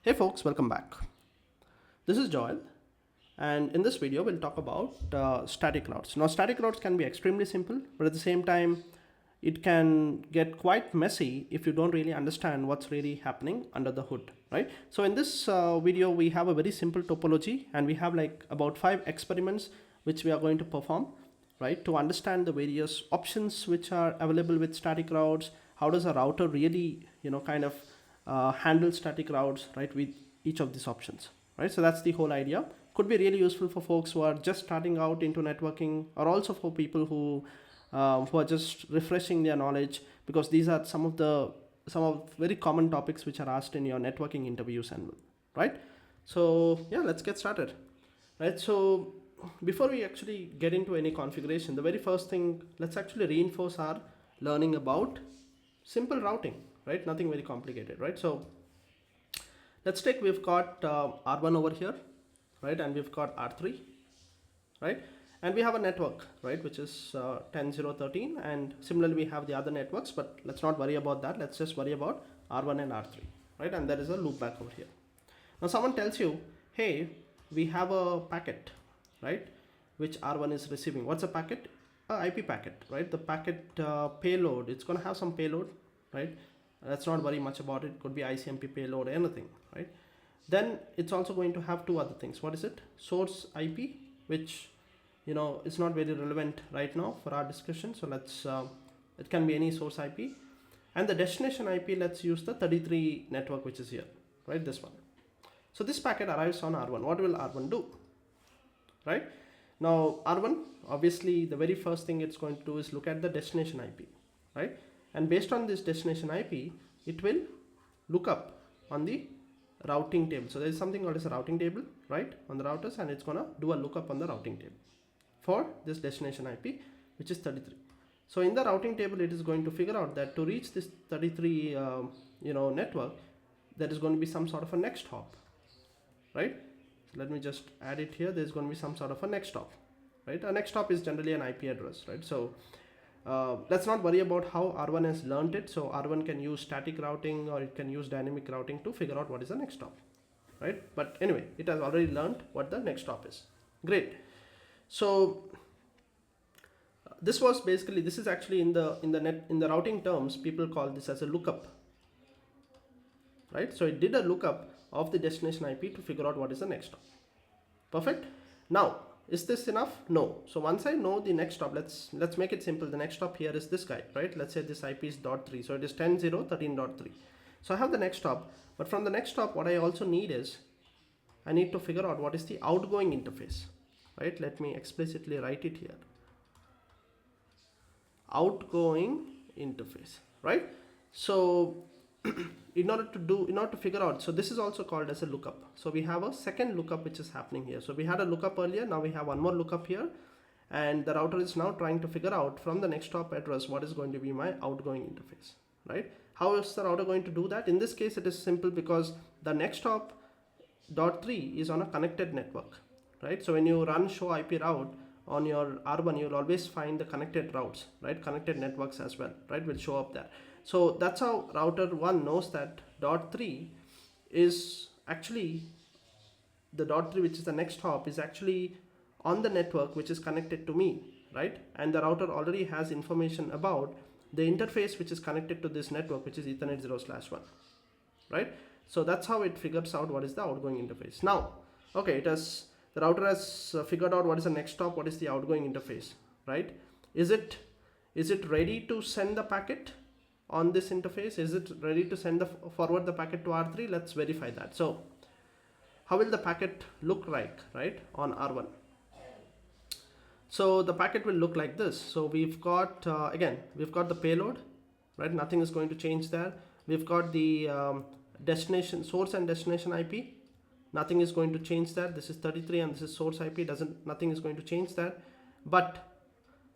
Hey folks, welcome back. This is Joel, and in this video we'll talk about static routes. Now static routes can be extremely simple, but at the same time it can get quite messy if you don't really understand what's really happening under the hood, right? So in this video we have a very simple topology, and we have like about 5 experiments which we are going to perform, right, to understand the various options which are available with static routes. How does a router really kind of handle static routes, right, with each of these options, right? So that's the whole idea. Could be really useful for folks who are just starting out into networking, or also for people who are just refreshing their knowledge, because these are some of very common topics which are asked in your networking interviews, and right. So yeah, let's get started, right? So before we actually get into any configuration, the very first thing, let's actually reinforce our learning about simple routing, right? Nothing very complicated, right? So let's take, we've got R1 over here, right? And we've got R3, right? And we have a network, right, which is 10.0.13, and similarly we have the other networks, but let's not worry about that. Let's just worry about R1 and R3, right? And there is a loopback over here. Now someone tells you, hey, we have a packet, right, which R1 is receiving. What's a packet? IP packet, right? The packet payload, it's going to have some payload, right? Let's not worry much about it. Could be ICMP payload, anything, right? Then it's also going to have two other things. What is it? Source IP, which is not very relevant right now for our discussion, so let's it can be any source IP. And the destination IP, let's use the 33 network, which is here, right? This one. So this packet arrives on R1. What will R1 do, right? Now R1, obviously the very first thing it's going to do is look at the destination IP, right? And based on this destination IP, it will look up on the routing table. So there is something called as a routing table, right, on the routers, and it's gonna do a lookup on the routing table for this destination IP, which is 33. So in the routing table, it is going to figure out that to reach this 33 network, there is going to be some sort of a next hop, right? So let me just add it here. There's going to be some sort of a next hop, right? A next hop is generally an IP address, right? So let's not worry about how R1 has learned it. So R1 can use static routing, or it can use dynamic routing to figure out what is the next hop, right? But anyway, it has already learned what the next hop is. Great. So this was basically, this is actually in the routing terms, people call this as a lookup, right? So it did a lookup of the destination IP to figure out what is the next hop. Perfect. Now, is this enough? No. So once I know the next hop, let's make it simple. The next hop here is this guy, right? Let's say this IP is .3, so it is 10.0.13.3. So I have the next hop, but from the next hop, what I also need is, I need to figure out what is the outgoing interface, right? Let me explicitly write it here. Outgoing interface, right? So in order to figure out, so this is also called as a lookup. So we have a second lookup which is happening here. So we had a lookup earlier, now we have one more lookup here, and the router is now trying to figure out from the next hop address what is going to be my outgoing interface, right? How is the router going to do that? In this case it is simple, because the next hop .3 is on a connected network, right? So when you run show IP route on your R1, you'll always find the connected routes, right? Connected networks as well, right, will show up there. So that's how router 1 knows that .3 is actually, the .3, which is the next hop, is actually on the network which is connected to me, right? And the router already has information about the interface which is connected to this network, which is Ethernet 0/1, right? So that's how it figures out what is the outgoing interface. Now, okay, the router has figured out what is the next hop, what is the outgoing interface, right? Is it ready to send the packet on this interface? Is it ready to forward the packet to R3? Let's verify that. So how will the packet look like, right, on R1? So the packet will look like this. So we've got again, we've got the payload, right? Nothing is going to change there. We've got the destination, source and destination IP. Nothing is going to change there. This is 33 and this is source IP. Nothing is going to change there. But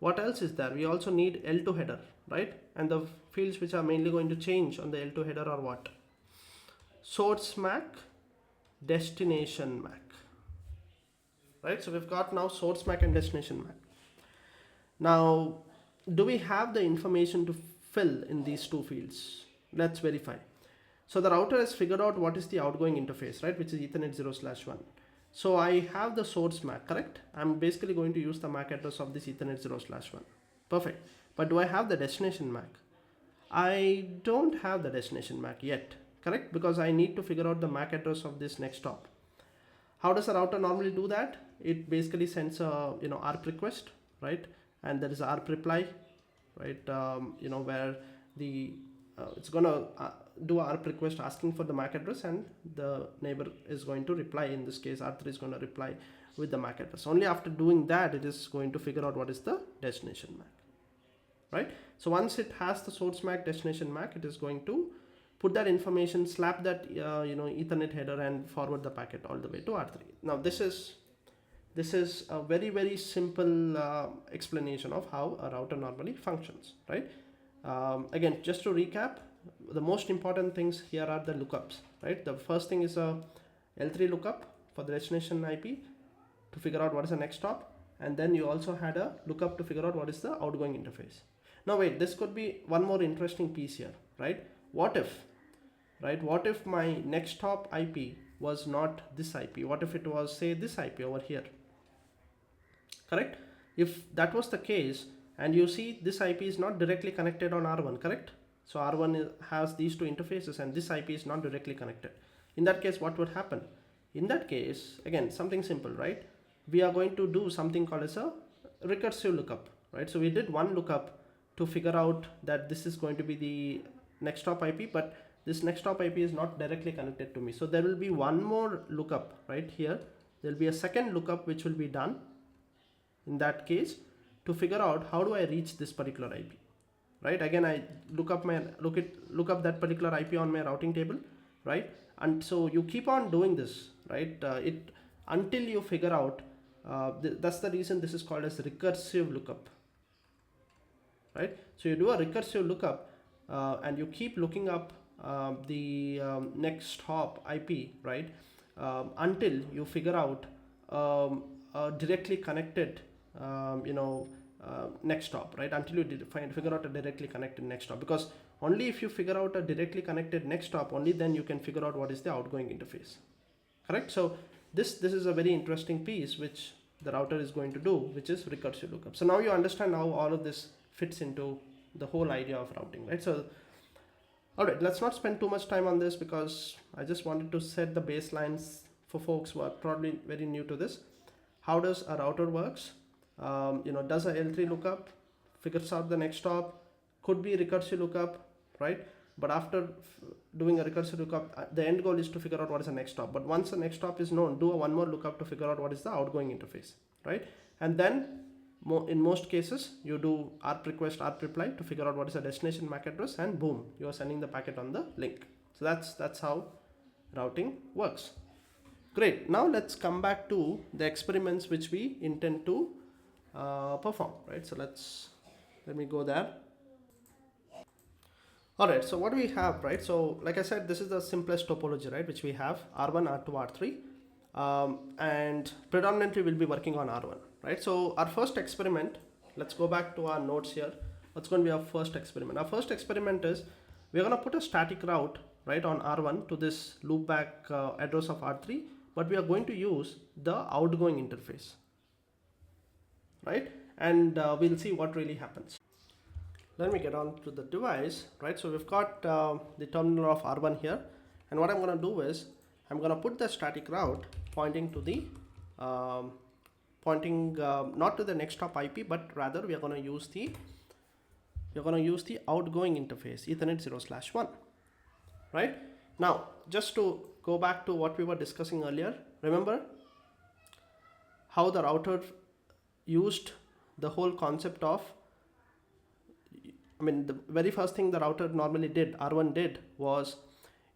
what else is there? We also need L2 header, right? And the fields which are mainly going to change on the L2 header are what? Source MAC, destination MAC, right? So we've got now source MAC and destination MAC. Now, do we have the information to fill in these two fields? Let's verify. So the router has figured out what is the outgoing interface, right, which is Ethernet 0/1. So I have the source MAC, correct? I'm basically going to use the MAC address of this Ethernet 0/1. Perfect. But do I have the destination MAC? I don't have the destination MAC yet, correct? Because I need to figure out the MAC address of this next hop. How does a router normally do that? It basically sends a ARP request, right? And there is ARP reply, right? Where the it's gonna do a ARP request asking for the MAC address, and the neighbor is going to reply. In this case, R3 is going to reply with the MAC address. Only after doing that, it is going to figure out what is the destination MAC, right? So once it has the source MAC, destination MAC, it is going to put that information, slap that Ethernet header, and forward the packet all the way to R3. Now this is a very simple explanation of how a router normally functions, right? Again, just to recap, the most important things here are the lookups, right? The first thing is a L3 lookup for the destination IP to figure out what is the next hop, and then you also had a lookup to figure out what is the outgoing interface. Now wait, this could be one more interesting piece here, right? What if my next hop IP was not this IP? What if it was, say, this IP over here? Correct? If that was the case, and you see this IP is not directly connected on R1, correct? So R1 has these two interfaces, and this IP is not directly connected. In that case, what would happen? In that case, again, something simple, right? We are going to do something called as a recursive lookup, right? So we did one lookup to figure out that this is going to be the next hop IP, but this next hop IP is not directly connected to me. So there will be one more lookup right here. There will be a second lookup which will be done in that case to figure out how do I reach this particular IP, right? Again, I look up that particular IP on my routing table, right? And so you keep on doing this, right? Until you figure out. That's the reason this is called as recursive lookup, right? So you do a recursive lookup and you keep looking up the next hop IP, right? Until you figure out a directly connected next hop, right? Until you figure out a directly connected next hop, because only if you figure out a directly connected next hop, only then you can figure out what is the outgoing interface, correct? So this is a very interesting piece which the router is going to do, which is recursive lookup. So now you understand how all of this fits into the whole idea of routing, right? So all right, let's not spend too much time on this because I just wanted to set the baselines for folks who are probably very new to this. How does a router works? Does a L3 lookup, figures out the next hop, could be recursive lookup, right? But after doing a recursive lookup, the end goal is to figure out what is the next hop. But once the next hop is known, do one more lookup to figure out what is the outgoing interface, right? And then in most cases, you do ARP request, ARP reply to figure out what is the destination MAC address, and boom, you are sending the packet on the link. So that's how routing works. Great. Now let's come back to the experiments which we intend to perform, right? So let me go there. All right, so what do we have, right? So like I said, this is the simplest topology, right, which we have R1, R2, R3, and predominantly we'll be working on R1, right? So our first experiment, let's go back to our notes here. What's going to be our first experiment? Our first experiment is we're going to put a static route, right, on R1 to this loopback address of R3, but we are going to use the outgoing interface, right? And we'll see what really happens. Let me get on to the device, right? So we've got the terminal of R1 here, and what I'm going to do is I'm going to put the static route pointing to the not to the next hop IP, but rather we are going to use the outgoing interface Ethernet 0/1, right? Now just to go back to what we were discussing earlier, remember how the router used the whole concept of, the very first thing the router normally did, R1 did, was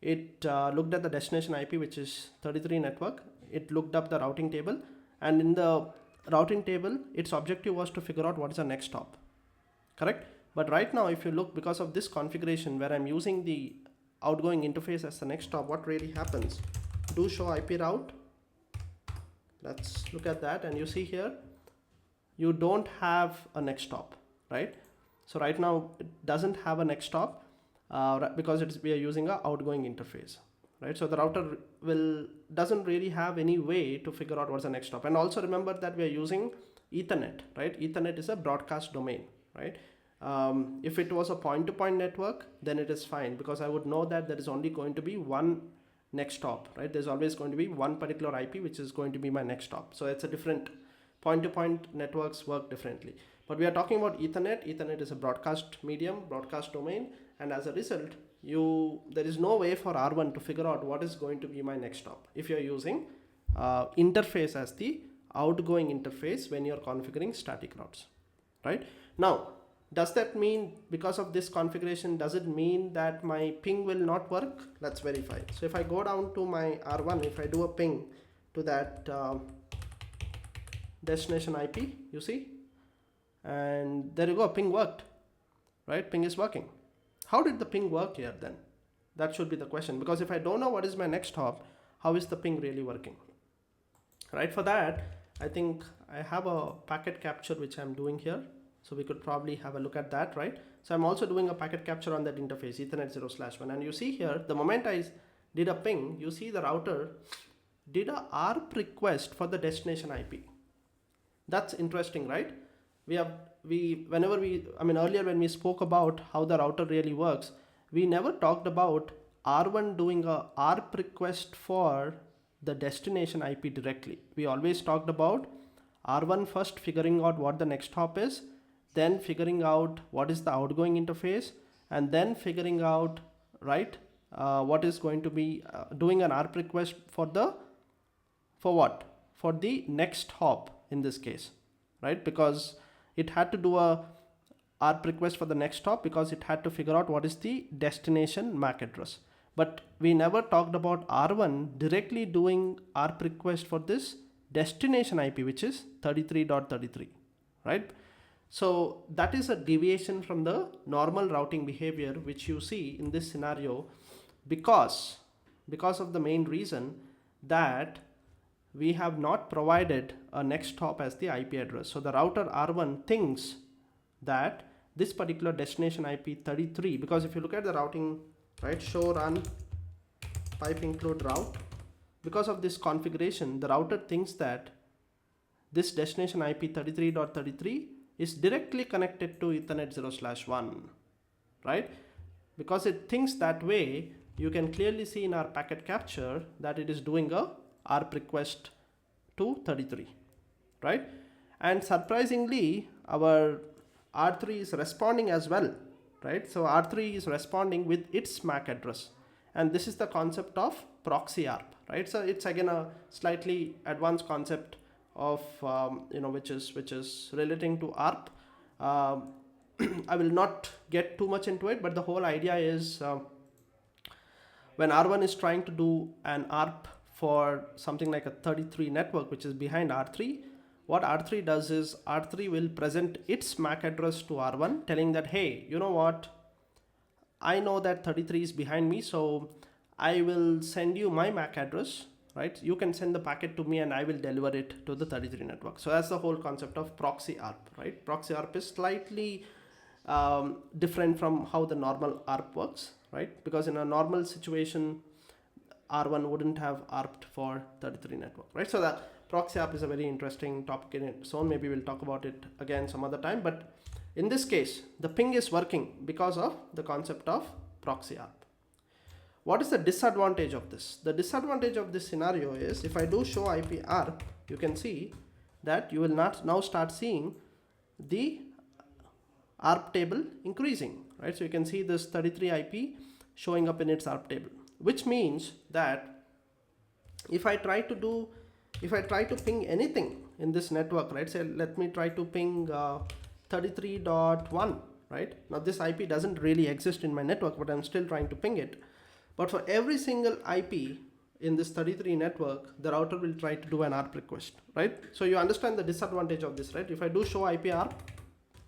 it looked at the destination IP, which is 33 network. It looked up the routing table, and in the routing table, its objective was to figure out what is the next hop, correct? But right now, if you look, because of this configuration where I'm using the outgoing interface as the next hop, what really happens? Do show IP route. Let's look at that, and you see here, you don't have a next hop, right? So right now it doesn't have a next hop. because we are using a outgoing interface, right? So the router doesn't really have any way to figure out what's the next hop. And also remember that we are using Ethernet, right? Ethernet is a broadcast domain, right? If it was a point-to-point network, then it is fine, because I would know that there is only going to be one next hop, right? There's always going to be one particular IP which is going to be my next hop. So it's a different, point-to-point networks work differently. But we are talking about Ethernet. Ethernet is a broadcast medium, broadcast domain, and as a result, there is no way for R1 to figure out what is going to be my next hop if you're using interface as the outgoing interface when you're configuring static routes, right? Now, does that mean, because of this configuration, does it mean that my ping will not work? Let's verify. So if I go down to my R1, if I do a ping to that destination IP, you see, and there you go, ping worked, right? Ping is working. How did the ping work here then? That should be the question, because if I don't know what is my next hop, how is the ping really working, right? For that, I think I have a packet capture which I'm doing here. So we could probably have a look at that, right? So I'm also doing a packet capture on that interface, Ethernet 0/1. And you see here, the moment I did a ping, you see the router did a ARP request for the destination IP. That's interesting, right? Earlier when we spoke about how the router really works, we never talked about R1 doing a ARP request for the destination IP directly. We always talked about R1 first figuring out what the next hop is, then figuring out what is the outgoing interface, and then figuring out, right, what is going to be doing an ARP request for what? For the next hop in this case, right? Because it had to do a ARP request for the next hop because it had to figure out what is the destination MAC address. But we never talked about R1 directly doing ARP request for this destination IP, which is 33.33, right? So that is a deviation from the normal routing behavior which you see in this scenario, because of the main reason that we have not provided a next hop as the IP address. So the router R1 thinks that this particular destination IP 33, because if you look at the routing, right, show run pipe include route, because of this configuration, the router thinks that this destination IP 33.33 is directly connected to Ethernet 0/1, right? Because it thinks that way, you can clearly see in our packet capture that it is doing a ARP request to 33, right? And surprisingly, our R3 is responding as well, right? So R3 is responding with its MAC address, and this is the concept of proxy ARP, right? So it's again a slightly advanced concept of which is relating to ARP. I will not get too much into it, but the whole idea is when R1 is trying to do an ARP for something like a 33 network which is behind R3, what R3 does is R3 will present its MAC address to R1 telling that, hey, you know what, I know that 33 is behind me, so I will send you my MAC address, right? You can send the packet to me and I will deliver it to the 33 network. So that's the whole concept of proxy ARP, right? Proxy ARP is slightly different from how the normal ARP works, right? Because in a normal situation, R1 wouldn't have ARPed for 33 network, right? So that proxy ARP is a very interesting topic in its own. Maybe we'll talk about it again some other time. But in this case, the ping is working because of the concept of proxy ARP. What is the disadvantage of this? The disadvantage of this scenario is if I do show IP ARP, you can see that you will not now start seeing the ARP table increasing, right? So you can see this 33 IP showing up in its ARP table, which means that if I try to ping anything in this network, right? Say let me try to ping 33.1, right? Now this IP doesn't really exist in my network, but I'm still trying to ping it. But for every single IP in this 33 network, the router will try to do an ARP request, right? So you understand the disadvantage of this, right? If I do show IP ARP,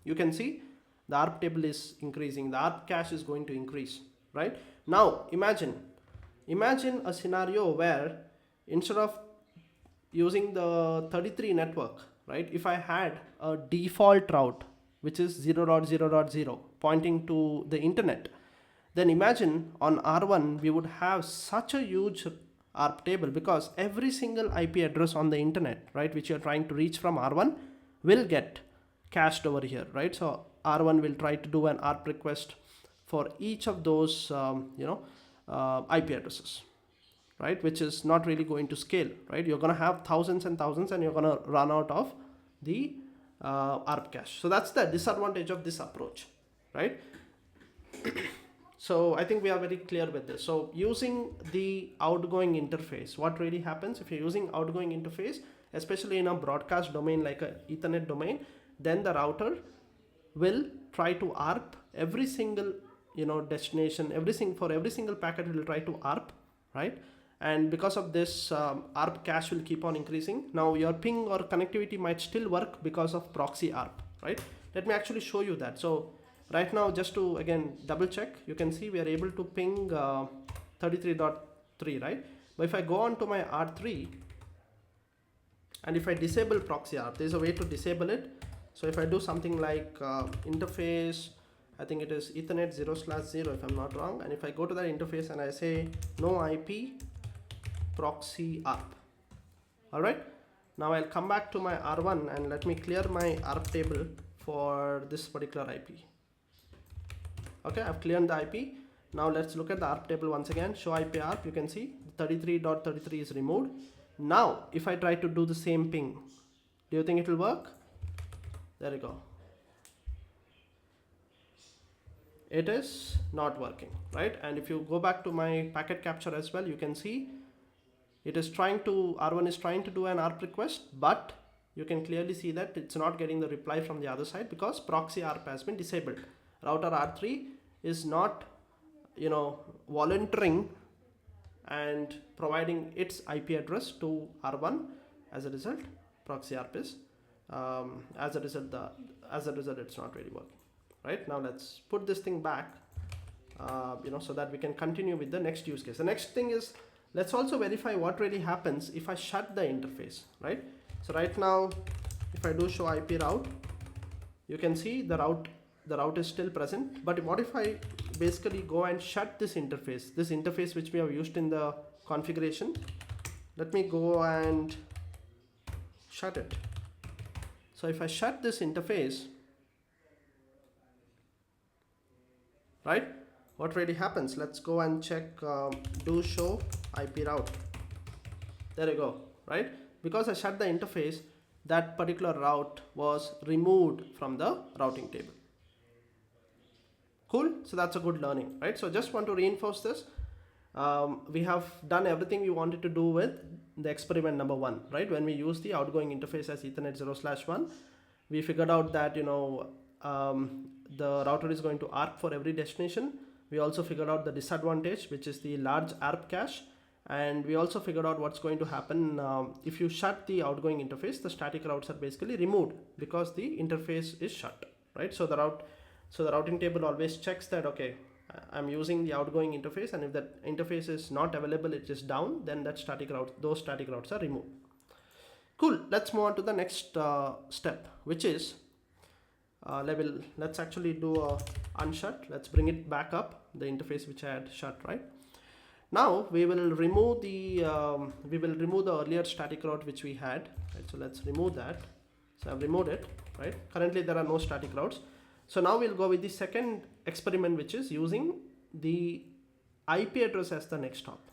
you can see the ARP table is increasing, the ARP cache is going to increase, right? Now imagine a scenario where instead of using the 33 network, right, if I had a default route which is 0.0.0 pointing to the internet, then imagine on R1 we would have such a huge ARP table, because every single IP address on the internet, right, which you're trying to reach from R1 will get cached over here, right? So R1 will try to do an ARP request for each of those IP addresses, right, which is not really going to scale, right? You're going to have thousands and thousands and you're going to run out of the ARP cache. So that's the disadvantage of this approach, right? So I think we are very clear with this. So using the outgoing interface, what really happens if you're using outgoing interface, especially in a broadcast domain like a Ethernet domain, then the router will try to ARP every single destination, for every single packet it will try to ARP, right? And because of this, ARP cache will keep on increasing. Now your ping or connectivity might still work because of proxy ARP, right? Let me actually show you that. So right now, just to again double check, you can see we are able to ping 33.3, right? But if I go on to my R3 and if I disable proxy ARP, there's a way to disable it. So if I do something like interface, I think it is Ethernet 0/0 if I'm not wrong, and if I go to that interface and I say no IP proxy ARP, all right, now I'll come back to my R1 and let me clear my ARP table for this particular IP. Okay, I've cleared the IP. Now let's look at the ARP table once again. Show IP ARP. You can see 33.33 is removed. Now if I try to do the same ping, do you think it will work? There you go. It is not working, right? And if you go back to my packet capture as well, you can see it is trying to, R1 is trying to do an ARP request, but you can clearly see that it's not getting the reply from the other side because proxy ARP has been disabled. Router R3 is not volunteering and providing its IP address to R1. As a result, proxy ARP is as a result it's not really working, right? Now let's put this thing back so that we can continue with the next use case. The next thing is, let's also verify what really happens if I shut the interface, right? So right now if I do show IP route, you can see the route is still present, but what if I basically go and shut this interface which we have used in the configuration. Let me go and shut it. So if I shut this interface, right, what really happens? Let's go and check do show IP route. There you go, right? Because I shut the interface, that particular route was removed from the routing table. Cool. So that's a good learning, right? So just want to reinforce this. We have done everything we wanted to do with the experiment number 1, right? When we use the outgoing interface as Ethernet 0/1, we figured out that the router is going to ARP for every destination. We also figured out the disadvantage, which is the large ARP cache, and we also figured out what's going to happen if you shut the outgoing interface. The static routes are basically removed because the interface is shut, right? So the routing table always checks that, okay, I'm using the outgoing interface, and if that interface is not available, it is down, then those static routes are removed. Cool. Let's move on to the next step, which is let's actually do a unshut. Let's bring it back up, the interface which I had shut, right? Now we will remove the earlier static route which we had, right? So let's remove that. So I've removed it, right? Currently there are no static routes. So now we'll go with the second experiment, which is using the IP address as the next hop,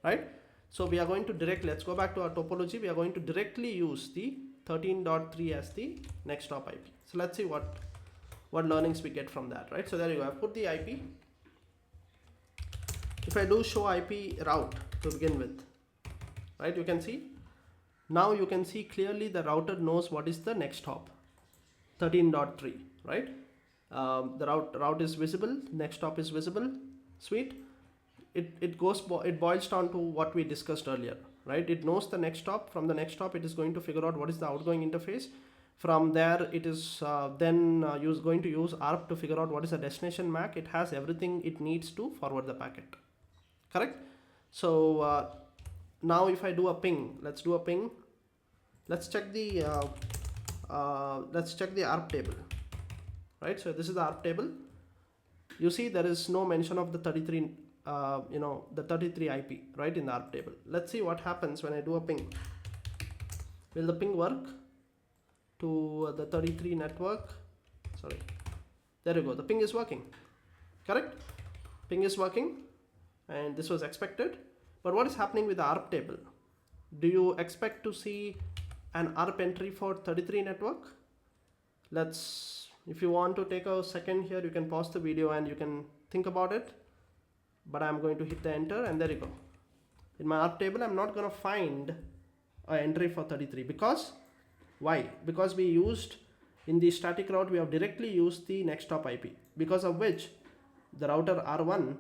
right? So we are going to let's go back to our topology. We are going to directly use the 13.3 as the next hop IP. So let's see what learnings we get from that, right? So there you go. I've put the IP. If I do show IP route to begin with, right, you can see clearly the router knows what is the next hop, 13.3, right? The route is visible, next hop is visible. Sweet. It boils down to what we discussed earlier, right? It knows the next hop. From the next hop, it is going to figure out what is the outgoing interface. From there, it is going to use ARP to figure out what is the destination MAC. It has everything it needs to forward the packet. Correct? So now if I do a ping, let's do a ping. Let's check the ARP table, right? So this is the ARP table. you see there is no mention of the 33 the 33 IP, right, in the ARP table. Let's see what happens when I do a ping. Will the ping work to the 33 network? Sorry, there you go, the ping is working, correct? Ping is working, and this was expected. But what is happening with the ARP table? Do you expect to see an ARP entry for 33 network? If you want to take a second here, you can pause the video and you can think about it. But I'm going to hit the enter, and there you go. In my ARP table, I'm not going to find an entry for 33. Because why? Because we used in the static route, we have directly used the next hop IP, because of which the router R1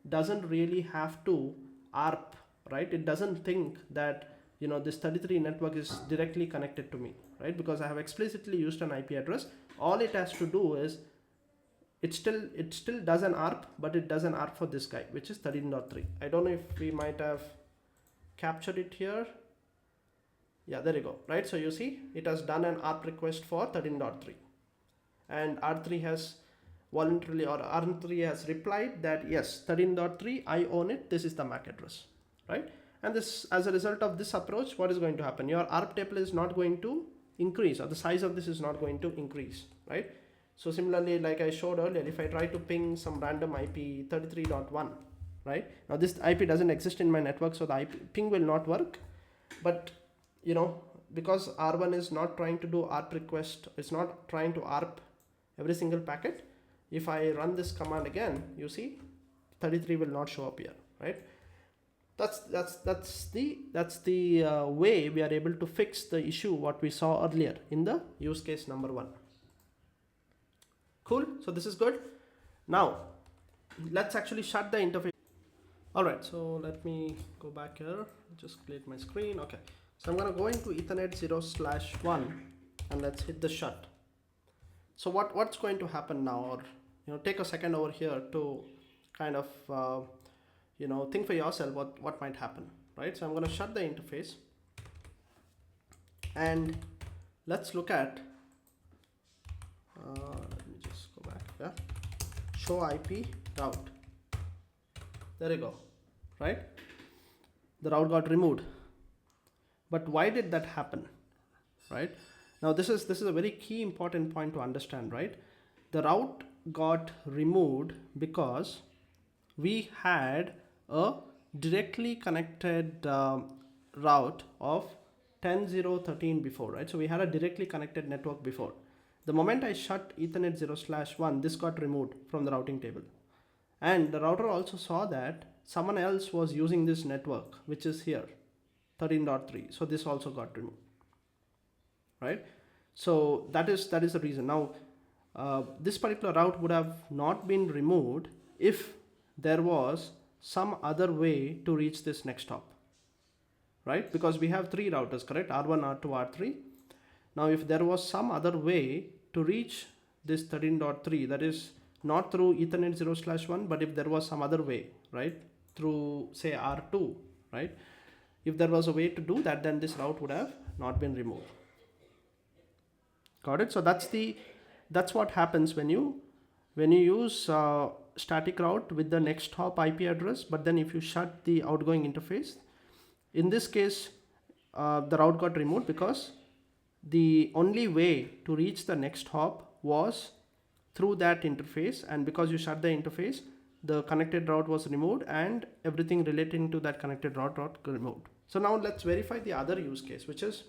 doesn't really have to ARP, right? It doesn't think that this 33 network is directly connected to me, right? Because I have explicitly used an IP address. All it has to do is it still does an ARP, but it does an ARP for this guy, which is 13.3. I don't know if we might have captured it here. Yeah, there you go, right? So you see it has done an ARP request for 13.3, and R3 has voluntarily, or R3 has replied that yes, 13.3, I own it, this is the MAC address, right? And this, as a result of this approach, what is going to happen? Your ARP table is not going to increase, or the size of this is not going to increase, right? So similarly, like I showed earlier, if I try to ping some random IP 33.1, right? Now this IP doesn't exist in my network, so the IP ping will not work. But because R1 is not trying to do ARP request, it's not trying to ARP every single packet. If I run this command again, you see 33 will not show up here, right? That's the way we are able to fix the issue what we saw earlier in the use case number 1. Cool. So this is good. Now let's actually shut the interface. All right, so let me go back here, just clear my screen. Okay, so I'm going to go into Ethernet 0/1 and let's hit the shut. So what's going to happen now, or take a second over here to kind of think for yourself what might happen, right? So I'm going to shut the interface, and let's look at let me just go back. Yeah, show IP route. There you go, right? The route got removed. But why did that happen, right? Now this is a very key important point to understand, right? The route got removed because we had a directly connected route of 10.0.13 before, right? So we had a directly connected network before. The moment I shut Ethernet 0/1, this got removed from the routing table. And the router also saw that someone else was using this network, which is here, 13.3. So this also got removed, right? So that is the reason. Now, this particular route would have not been removed if there was some other way to reach this next hop, right? Because we have 3 routers, correct? R1, R2, R3. Now, if there was some other way to reach this 13.3, that is not through Ethernet 0/1, but if there was some other way, right, through say R2, right? If there was a way to do that, then this route would have not been removed. Got it? So that's what happens when you use static route with the next hop IP address, but then if you shut the outgoing interface, in this case, the route got removed because the only way to reach the next hop was through that interface, and because you shut the interface, the connected route was removed and everything relating to that connected route got removed. So now let's verify the other use case, which is,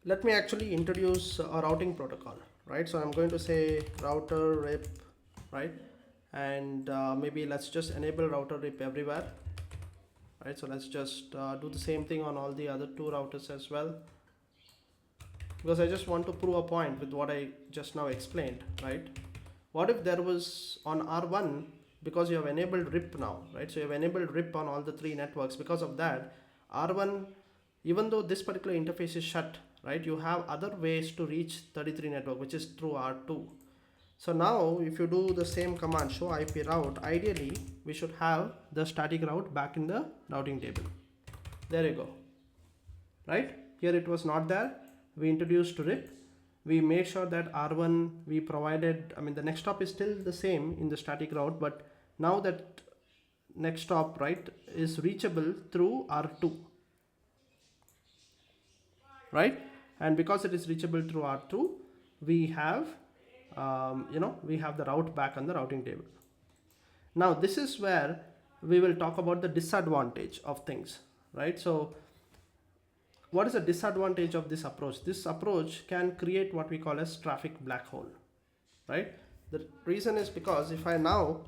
let me actually introduce a routing protocol, right? So I'm going to say router rip, right? And maybe let's just enable router rip everywhere, right? So let's just do the same thing on all the other 2 routers as well, because I just want to prove a point with what I just now explained, right? What if there was on R1, because you have enabled RIP now, right? So you have enabled RIP on all the 3 networks. Because of that, R1, even though this particular interface is shut, right, you have other ways to reach 33 network, which is through R2. So now if you do the same command, show IP route, ideally we should have the static route back in the routing table. There you go, right? Here it was not there. We introduced RIP. we made sure that R1 we provided, I mean the next hop is still the same in the static route, but now that next hop, right, is reachable through R2, right? And because it is reachable through R2, we have we have the route back on the routing table. Now this is where we will talk about the disadvantage of things, right? So what is the disadvantage of this approach? This approach can create what we call as traffic black hole, right? The reason is because if I now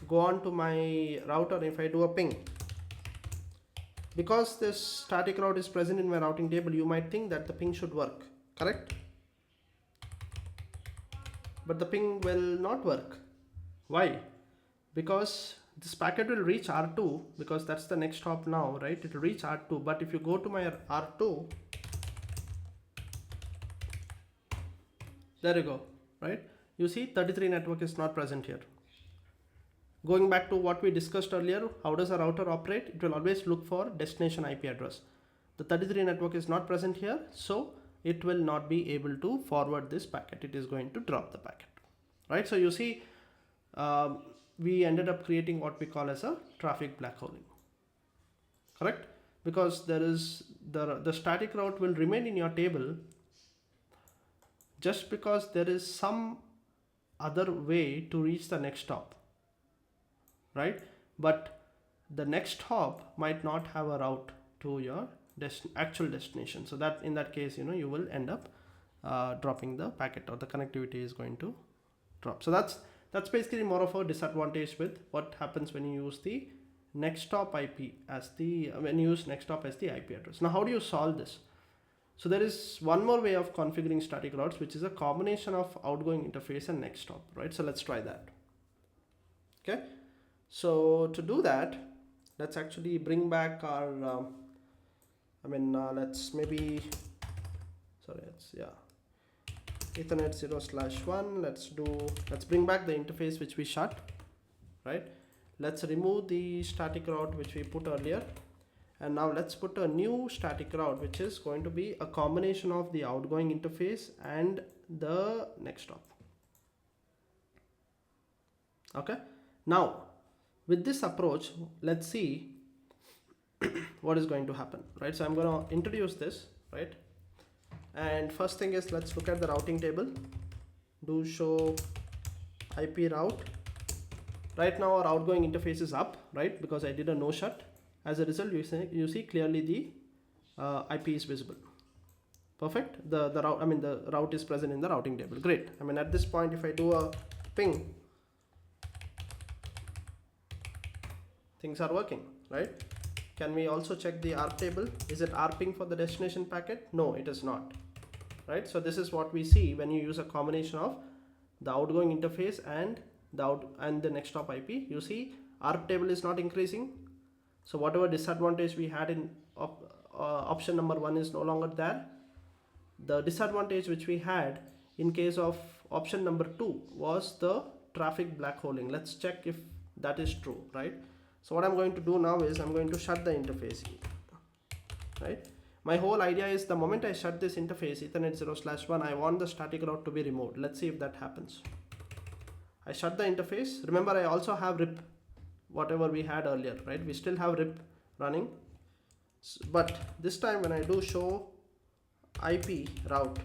go on to my router, if I do a ping, because this static route is present in my routing table, you might think that the ping should work, correct? But the ping will not work. Why? Because this packet will reach R2, because that's the next hop now, right? It will reach R2, but if you go to my R2, there you go, right? You see 33 network is not present here. Going back to what we discussed earlier, how does a router operate? It will always look for destination IP address. The 33 network is not present here, so it will not be able to forward this packet. It is going to drop the packet, right? So you see, we ended up creating what we call as a traffic black holing, correct? Because there is the static route will remain in your table just because there is some other way to reach the next hop, right? But the next hop might not have a route to your actual destination. So that in that case, you will end up dropping the packet, or the connectivity is going to drop. So that's basically more of a disadvantage with what happens when you use the next hop IP as the next hop as the IP address. Now how do you solve this? So there is one more way of configuring static routes, which is a combination of outgoing interface and next hop, right? So let's try that. Okay, so to do that, let's actually bring back our let's maybe Ethernet 0/1. Let's bring back the interface which we shut, right? Let's remove the static route which we put earlier, and now let's put a new static route which is going to be a combination of the outgoing interface and the next hop. Okay, now with this approach, let's see what is going to happen, right? So I'm going to introduce this, right? And first thing is, let's look at the routing table. Do show IP route. Right now our outgoing interface is up, right? Because I did a no shut. As a result, you see clearly the IP is visible. Perfect. The route is present in the routing table. Great. At this point, if I do a ping, things are working, right? Can we also check the ARP table? Is it ARPing for the destination packet? No, it is not, right? So this is what we see when you use a combination of the outgoing interface and the next hop IP. You see ARP table is not increasing. So whatever disadvantage we had in option number 1 is no longer there. The disadvantage which we had in case of option number 2 was the traffic black holing. Let's check if that is true, right? So what I'm going to do now is I'm going to shut the interface, right? My whole idea is the moment I shut this interface, Ethernet 0/1, I want the static route to be removed. Let's see if that happens. I shut the interface. Remember, I also have RIP, whatever we had earlier, right? We still have RIP running. But this time when I do show IP route,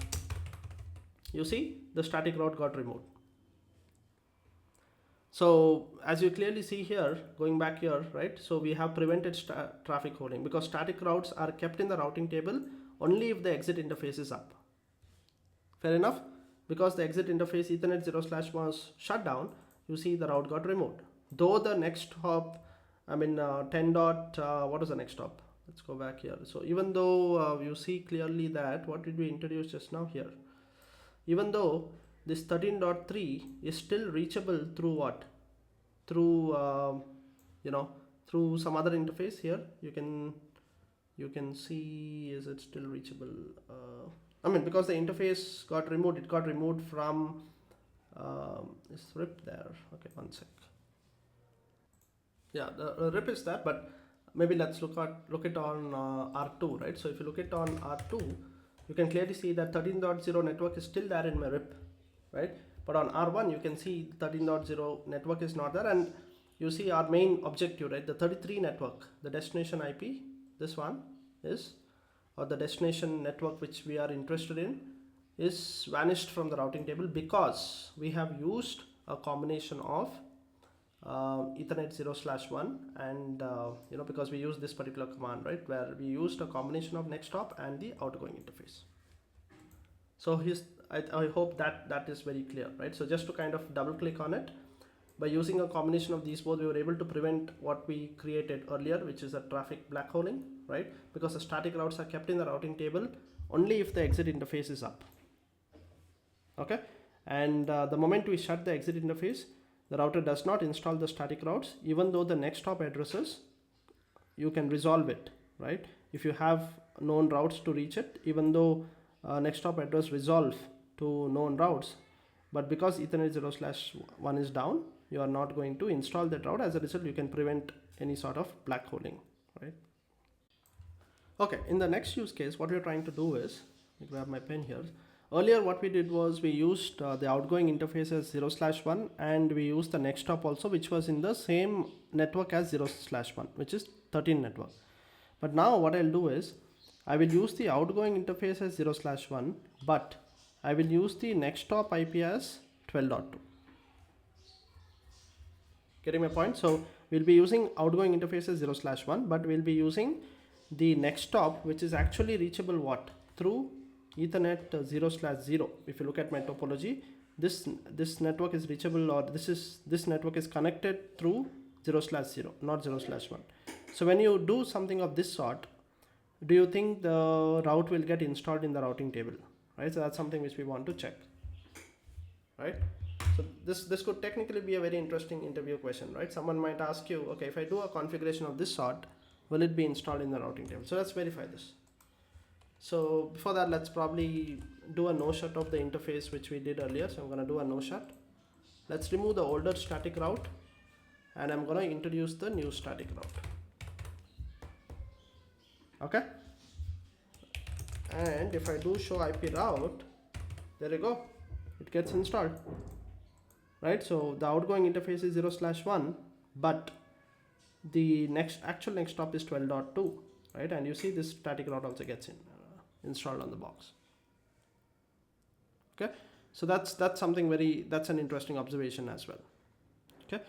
you see the static route got removed. So as you clearly see here, going back here, right? So we have prevented traffic holding, because static routes are kept in the routing table only if the exit interface is up. Fair enough? Because the exit interface Ethernet 0/1 was shut down, you see the route got removed. Though the next hop, 10 dot, what is the next hop? Let's go back here. So even though you see clearly that, what did we introduce just now here? Even though this 13.3 is still reachable through what? Through through some other interface here. You can see, is it still reachable? Because the interface got removed, it got removed from is RIP there? Okay, one sec. Yeah, the RIP is there, but maybe let's look it on R2, right? So if you look it on R2, you can clearly see that 13.0 network is still there in my RIP, right? But on R1 you can see 13.0 network is not there, and you see our main objective, right? The 33 network, the destination IP, this one is, or the destination network which we are interested in, is vanished from the routing table because we have used a combination of Ethernet 0/1 and because we use this particular command, right, where we used a combination of next hop and the outgoing interface. So I hope that is very clear, right? So just to kind of double click on it, by using a combination of these both, we were able to prevent what we created earlier, which is a traffic black holing, right? Because the static routes are kept in the routing table only if the exit interface is up. Okay, and the moment we shut the exit interface, the router does not install the static routes, even though the next hop addresses, you can resolve it, right? If you have known routes to reach it, even though next hop address resolve to known routes, but because Ethernet 0/1 is down, you are not going to install that route. As a result, you can prevent any sort of black holing, right? Okay, in the next use case, what we're trying to do is, let me grab my pen here. Earlier what we did was we used the outgoing interface as 0/1, and we used the next hop also, which was in the same network as 0/1, which is 13 network. But now what I'll do is I will use the outgoing interface as 0/1, but I will use the next hop IP as 12.2. Getting my point? So we'll be using outgoing interface as 0/1, but we'll be using the next hop, which is actually reachable what? Through Ethernet 0/0. If you look at my topology, this network is reachable, or this network is connected through 0/0, not 0/1. So when you do something of this sort, do you think the route will get installed in the routing table, right? So that's something which we want to check, right? So this could technically be a very interesting interview question, right? Someone might ask you, okay, if I do a configuration of this sort, will it be installed in the routing table? So let's verify this. So before that, let's probably do a no shut of the interface which we did earlier. So I'm going to do a no shut. Let's remove the older static route, and I'm going to introduce the new static route. Okay, and if I do show IP route, there you go, it gets installed, right? So the outgoing interface is 0/1, but the actual next hop is 12.2, right? And you see this static route also gets installed on the box. Okay, so that's something that's an interesting observation as well. Okay,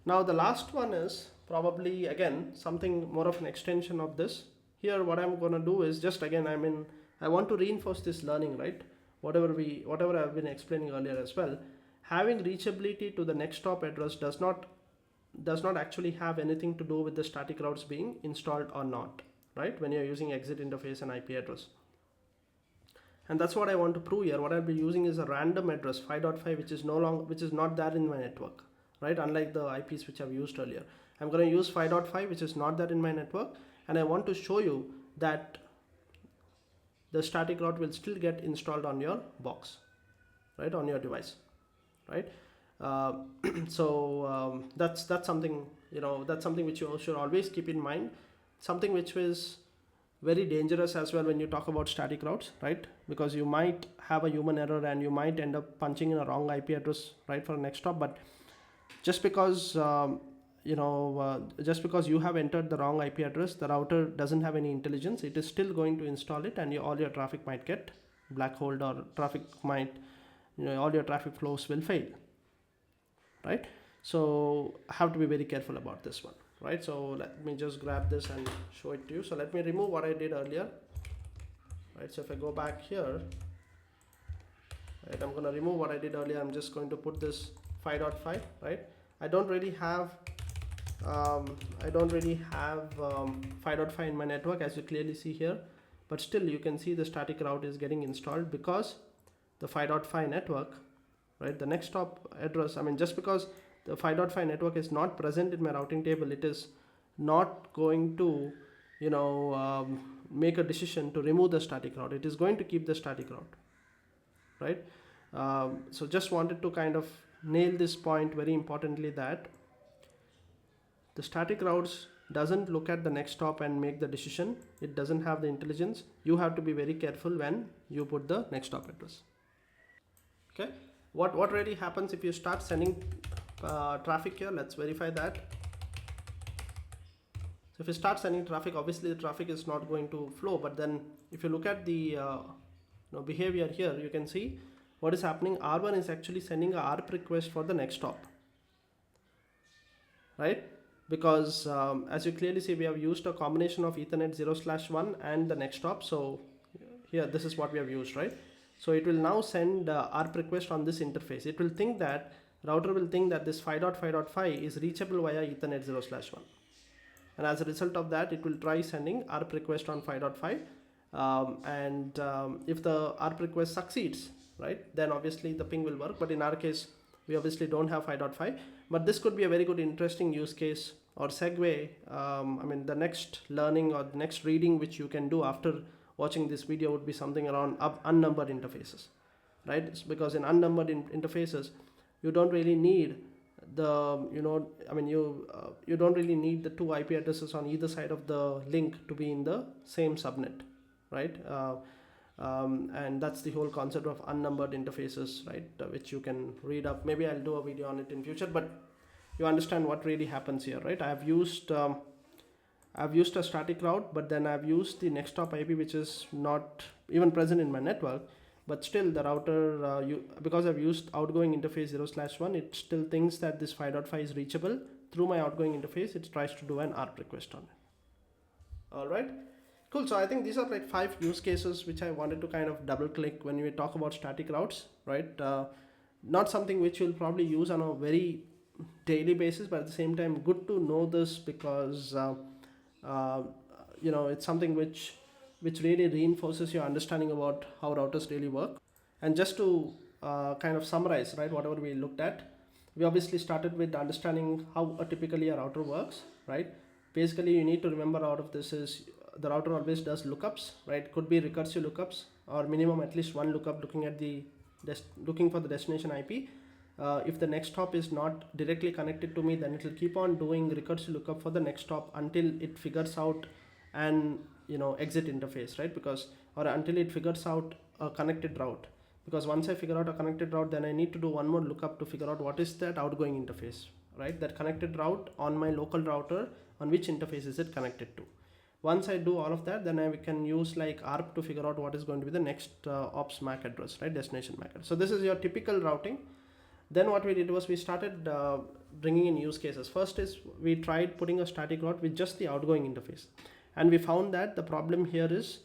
now the last one is probably again something more of an extension of this. Here what I'm going to do is just again, I want to reinforce this learning, right? Whatever I've been explaining earlier as well. Having reachability to the next hop address does not actually have anything to do with the static routes being installed or not, right? When you're using exit interface and IP address. And that's what I want to prove here. What I'll be using is a random address 5.5, which is not there in my network, right? Unlike the IPs which I've used earlier. I'm going to use 5.5, which is not there in my network, and I want to show you that the static route will still get installed on your box, right, on your device, right? That's something, that's something which you should always keep in mind. Something which is very dangerous as well when you talk about static routes, right? Because you might have a human error and you might end up punching in a wrong IP address, right, for a next hop. But just because just because you have entered the wrong IP address, the router doesn't have any intelligence. It is still going to install it, and all your traffic might get black holed, or all your traffic flows will fail, right? So have to be very careful about this one, right? So let me just grab this and show it to you. So let me remove what I did earlier, right? So if I go back here, right, I'm going to remove what I did earlier. I'm just going to put this 5.5, right? I don't really have 5.5 in my network, as you clearly see here, but still you can see the static route is getting installed because the 5.5 network, right, the next hop address, just because the 5.5 network is not present in my routing table, it is not going to make a decision to remove the static route. It is going to keep the static route, right? So just wanted to kind of nail this point very importantly, that the static routes doesn't look at the next stop and make the decision. It doesn't have the intelligence. You have to be very careful when you put the next stop address. Okay, what really happens if you start sending traffic here? Let's verify that. So if you start sending traffic, obviously the traffic is not going to flow, but then if you look at the behavior here, you can see what is happening. R1 is actually sending a ARP request for the next stop, right? Because as you clearly see, we have used a combination of Ethernet 0/1 and the next stop. So here, this is what we have used, right? So it will now send ARP request on this interface. It will think that, router will think that this 5.5.5 is reachable via Ethernet 0/1. And as a result of that, it will try sending ARP request on 5.5. If the ARP request succeeds, right, then obviously the ping will work. But in our case, we obviously don't have 5.5. But this could be a very good, interesting use case or segue. The next learning or the next reading which you can do after watching this video would be something around unnumbered interfaces, right? It's because in unnumbered interfaces, you don't really need the you don't really need the two IP addresses on either side of the link to be in the same subnet, right? And that's the whole concept of unnumbered interfaces, right? Which you can read up. Maybe I'll do a video on it in future, but you understand what really happens here, right? I've used a static route, but then I've used the next stop IP, which is not even present in my network. But still, the router, because I've used outgoing interface 0/1, it still thinks that this 5.5 is reachable through my outgoing interface. It tries to do an ARP request on it. All right, cool. So I think these are like 5 use cases which I wanted to kind of double click when we talk about static routes, right? Not something which you'll probably use on a very daily basis, but at the same time, good to know this because it's something which really reinforces your understanding about how routers really work. And just to kind of summarize, right, whatever we looked at, we obviously started with understanding how typically a router works, right? Basically, you need to remember out of this is the router always does lookups, right? Could be recursive lookups or minimum at least one lookup looking for the destination IP. If the next hop is not directly connected to me, then it will keep on doing recursive lookup for the next hop until it figures out an exit interface, right? Or until it figures out a connected route, because once I figure out a connected route, then I need to do one more lookup to figure out what is that outgoing interface, right? That connected route on my local router, on which interface is it connected to. Once I do all of that, then I can use like ARP to figure out what is going to be the next ops MAC address, right? Destination MAC address. So this is your typical routing. Then what we did was we started bringing in use cases. First is we tried putting a static route with just the outgoing interface. And we found that the problem here is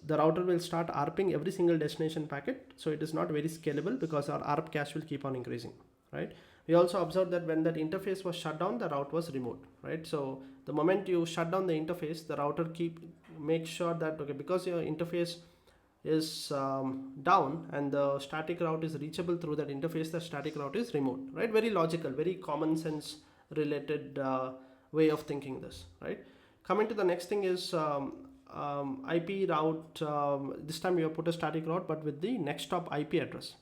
the router will start ARPing every single destination packet. So it is not very scalable because our ARP cache will keep on increasing, right? We also observed that when that interface was shut down, the route was removed, right? So the moment you shut down the interface, the router make sure that, okay, because your interface is down and the static route is reachable through that interface, the static route is removed, right? Very logical, very common sense related way of thinking this, right? Coming to the next thing is IP route. This time we have put a static route, but with the next stop IP address.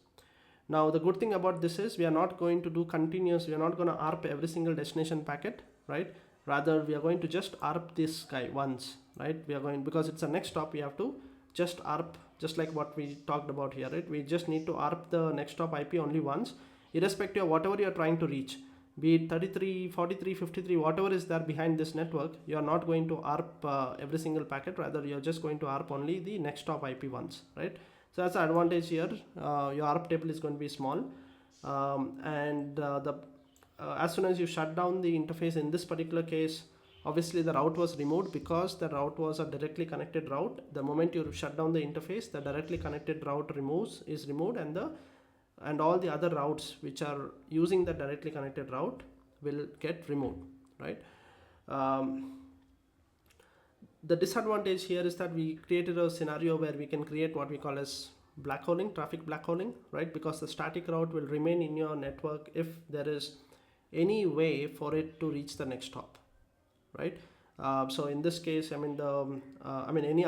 Now the good thing about this is we are not going to do continuous. We are not going to ARP every single destination packet, right? Rather, we are going to just ARP this guy once, right? Because it's a next stop, we have to just ARP, just like what we talked about here, right? We just need to ARP the next stop IP only once, irrespective of whatever you are trying to reach. Be it 33, 43, 53, whatever is there behind this network, you are not going to ARP every single packet. Rather, you're just going to ARP only the next stop IP once, right? So that's the advantage here. Your ARP table is going to be small. As soon as you shut down the interface in this particular case, obviously the route was removed because the route was a directly connected route. The moment you shut down the interface, the directly connected route is removed, and all the other routes which are using the directly connected route will get removed, right? The disadvantage here is that we created a scenario where we can create what we call as blackholing, traffic blackholing, right? Because the static route will remain in your network if there is any way for it to reach the next hop, right? So in this case, any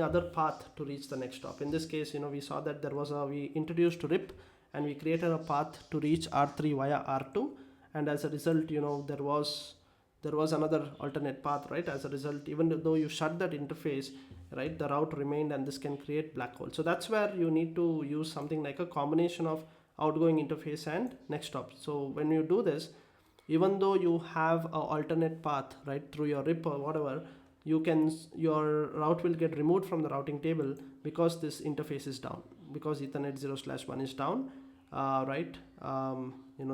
other path to reach the next hop. In this case, we saw that we introduced RIP, and we created a path to reach R3 via R2, and as a result, there was there was another alternate path, right? As a result, even though you shut that interface, right, the route remained, and this can create black hole. So that's where you need to use something like a combination of outgoing interface and next hop. So when you do this, even though you have a alternate path, right, through your RIP or whatever, your route will get removed from the routing table because this interface is down, because Ethernet 0/1 is down, right?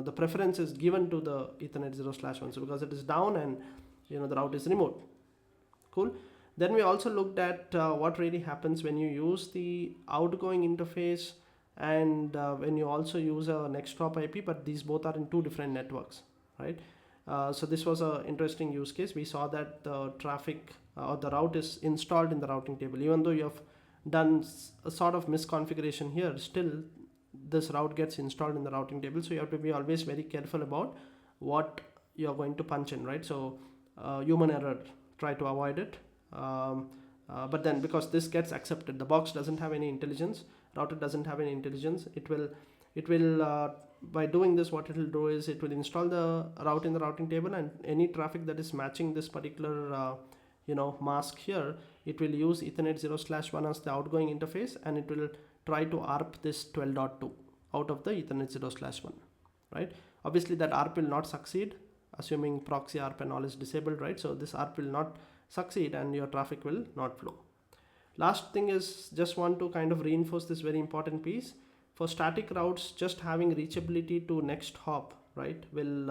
The preference is given to the Ethernet 0/1. So because it is down, and the route is removed. Cool. Then we also looked at what really happens when you use the outgoing interface and when you also use a next hop IP, but these both are in two different networks, right? So this was an interesting use case. We saw that the traffic or the route is installed in the routing table. Even though you have done a sort of misconfiguration here, still this route gets installed in the routing table. So you have to be always very careful about what you're going to punch in, right? So human error, try to avoid it. But then because this gets accepted, the box doesn't have any intelligence, router doesn't have any intelligence, it will by doing this, what it will do is it will install the route in the routing table, and any traffic that is matching this particular mask here, it will use Ethernet 0/1 as the outgoing interface, and it will try to ARP this 12.2 out of the Ethernet 0/1, right? Obviously that ARP will not succeed, assuming proxy ARP and all is disabled, right? So this ARP will not succeed and your traffic will not flow. Last thing is, just want to kind of reinforce this very important piece. For static routes, just having reachability to next hop, right, will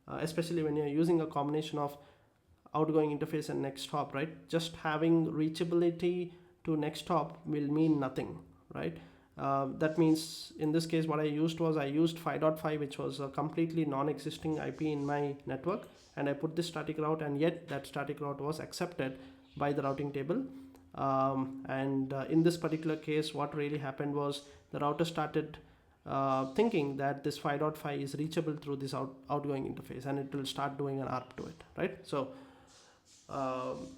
especially when you're using a combination of outgoing interface and next hop, right, just having reachability to next hop will mean nothing, right? That means in this case what I used 5.5, which was a completely non-existing IP in my network, and I put this static route, and yet that static route was accepted by the routing table. In this particular case, what really happened was the router started thinking that this 5.5 is reachable through this outgoing interface, and it will start doing an ARP to it, right? So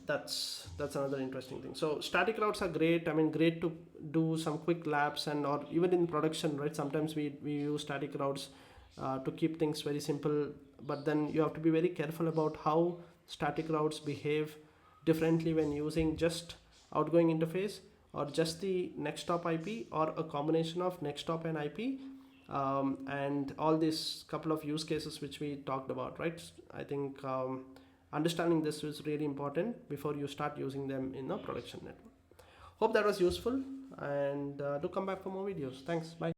that's another interesting thing. So static routes are great. I mean, great to do some quick laps, and or even in production, right? Sometimes we use static routes to keep things very simple, but then you have to be very careful about how static routes behave differently when using just outgoing interface or just the next hop IP or a combination of next hop and IP, and all these couple of use cases which we talked about, right? I think understanding this is really important before you start using them in a production network. Hope that was useful, and do come back for more videos. Thanks. Bye.